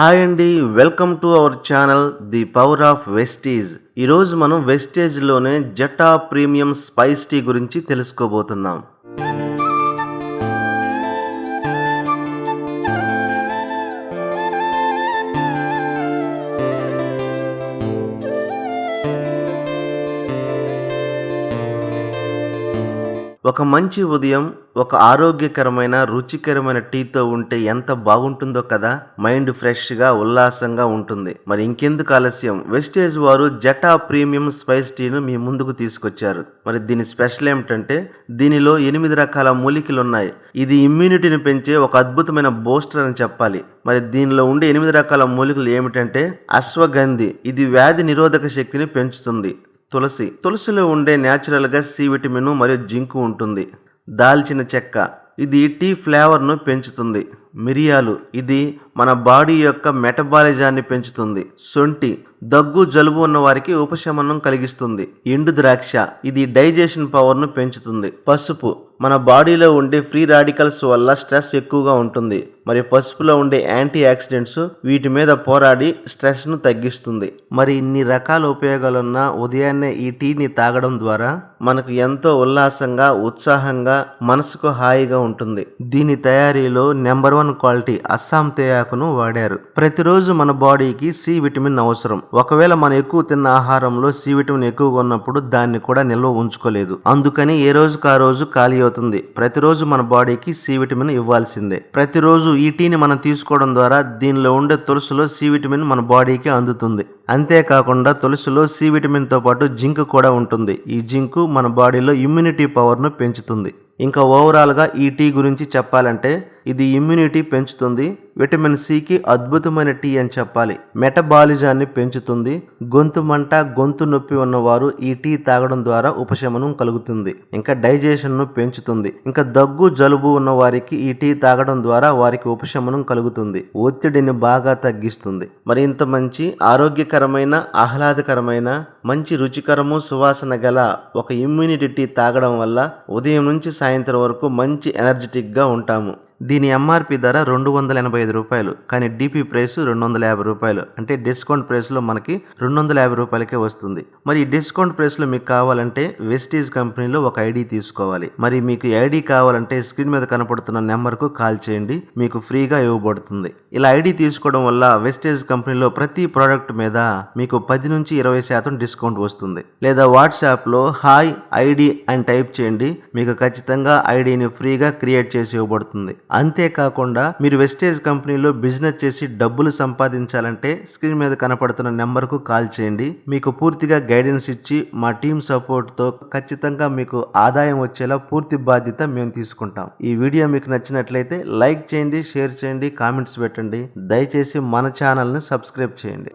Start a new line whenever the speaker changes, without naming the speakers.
Hi అండి, welcome to our channel the power of Vestige. ఈరోజు మనం వెస్టేజ్లోనే జటా ప్రీమియం స్పైస్ టీ గురించి తెలుసుకోబోతున్నాం. ఒక మంచి ఉదయం ఒక ఆరోగ్యకరమైన రుచికరమైన టీతో ఉంటే ఎంత బాగుంటుందో కదా. మైండ్ ఫ్రెష్గా ఉల్లాసంగా ఉంటుంది. మరి ఇంకెందుకు ఆలస్యం, వెస్టేజ్ వారు జటా ప్రీమియం స్పైస్ టీను మీ ముందుకు తీసుకొచ్చారు. మరి దీని స్పెషల్ ఏమిటంటే దీనిలో 8 రకాల మూలికలు ఉన్నాయి. ఇది ఇమ్యూనిటీని పెంచే ఒక అద్భుతమైన బూస్టర్ అని చెప్పాలి. మరి దీనిలో ఉండే 8 రకాల మూలికలు ఏమిటంటే అశ్వగంధి, ఇది వ్యాధి నిరోధక శక్తిని పెంచుతుంది. తులసిలో ఉండే న్యాచురల్గా సి విటమిన్ మరియు జింకు ఉంటుంది. దాల్చిన చెక్క, ఇది టీ ఫ్లేవర్ను పెంచుతుంది. మిరియాలు, ఇది మన బాడీ యొక్క మెటబాలిజాన్ని పెంచుతుంది. శొంఠి, దగ్గు జలుబు ఉన్న వారికి ఉపశమనం కలిగిస్తుంది. ఎండు ద్రాక్ష, ఇది డైజెషన్ పవర్ను పెంచుతుంది. పసుపు, మన బాడీలో ఉండే ఫ్రీ రాడికల్స్ వల్ల స్ట్రెస్ ఎక్కువగా ఉంటుంది. మరి పసుపులో ఉండే యాంటీ ఆక్సిడెంట్స్ వీటి మీద పోరాడి స్ట్రెస్ను తగ్గిస్తుంది. మరి ఇన్ని రకాల ఉపయోగాలున్న ఉదయాన్నే ఈ టీని తాగడం ద్వారా మనకు ఎంతో ఉల్లాసంగా ఉత్సాహంగా మనసుకు హాయిగా ఉంటుంది. దీని తయారీలో నెంబర్ 1 క్వాలిటీ అస్సాం తేయాకును వాడారు. ప్రతిరోజు మన బాడీకి సి విటమిన్ అవసరం. ఒకవేళ మనం ఎక్కువ తిన్న ఆహారంలో సి విటమిన్ ఎక్కువగా ఉన్నప్పుడు దాన్ని కూడా నిల్వ ఉంచుకోలేదు. అందుకని ఏ రోజుకు ఆ రోజు ఖాళీ అవుతుంది. ప్రతిరోజు మన బాడీకి సి విటమిన్ ఇవ్వాల్సిందే. ప్రతిరోజు ఈ టీని మనం తీసుకోవడం ద్వారా దీనిలో ఉండే తులసిలో సి విటమిన్ మన బాడీకి అందుతుంది. అంతేకాకుండా తులసిలో సి విటమిన్తో పాటు జింక్ కూడా ఉంటుంది. ఈ జింకు మన బాడీలో ఇమ్యూనిటీ పవర్ను పెంచుతుంది. ఇంకా ఓవరాల్గా ఈ టీ గురించి చెప్పాలంటే ఇది ఇమ్యూనిటీ పెంచుతుంది. విటమిన్ సికి అద్భుతమైన టీ అని చెప్పాలి. మెటబాలిజాన్ని పెంచుతుంది. గొంతు మంట, గొంతు నొప్పి ఉన్నవారు ఈ టీ తాగడం ద్వారా ఉపశమనం కలుగుతుంది. ఇంకా డైజెషన్ను పెంచుతుంది. ఇంకా దగ్గు జలుబు ఉన్న వారికి ఈ టీ తాగడం ద్వారా వారికి ఉపశమనం కలుగుతుంది. ఒత్తిడిని బాగా తగ్గిస్తుంది. మరి ఇంత మంచి ఆరోగ్యకరమైన ఆహ్లాదకరమైన మంచి రుచికరము సువాసన గల ఒక ఇమ్యూనిటీ టీ తాగడం వల్ల ఉదయం నుంచి సాయంత్రం వరకు మంచి ఎనర్జెటిక్గా ఉంటాము. దీని ఎంఆర్పి ధర 285 రూపాయలు, కానీ డిపి ప్రైస్ 250 రూపాయలు. అంటే డిస్కౌంట్ ప్రైస్లో మనకి 250 రూపాయలకే వస్తుంది. మరి ఈ డిస్కౌంట్ ప్రైస్లో మీకు కావాలంటే వెస్టీజ్ కంపెనీలో ఒక ఐడి తీసుకోవాలి. మరి మీకు ఐడి కావాలంటే స్క్రీన్ మీద కనపడుతున్న నెంబర్కు కాల్ చేయండి, మీకు ఫ్రీగా ఇవ్వబడుతుంది. ఇలా ఐడి తీసుకోవడం వల్ల వెస్టేజ్ కంపెనీలో ప్రతి ప్రోడక్ట్ మీద మీకు 10 నుంచి 20% డిస్కౌంట్ వస్తుంది. లేదా వాట్సాప్లో హాయ్ ఐడి అని టైప్ చేయండి, మీకు ఖచ్చితంగా ఐడిని ఫ్రీగా క్రియేట్ చేసి ఇవ్వబడుతుంది. అంతేకాకుండా మీరు వెస్టేజ్ కంపెనీలో బిజినెస్ చేసి డబ్బులు సంపాదించాలంటే స్క్రీన్ మీద కనపడుతున్న నెంబర్కు కాల్ చేయండి. మీకు పూర్తిగా గైడెన్స్ ఇచ్చి మా టీమ్ సపోర్ట్తో ఖచ్చితంగా మీకు ఆదాయం వచ్చేలా పూర్తి బాధ్యత మేము తీసుకుంటాం. ఈ వీడియో మీకు నచ్చినట్లయితే లైక్ చేయండి, షేర్ చేయండి, కామెంట్స్ పెట్టండి. దయచేసి మన ఛానల్ని సబ్స్క్రైబ్ చేయండి.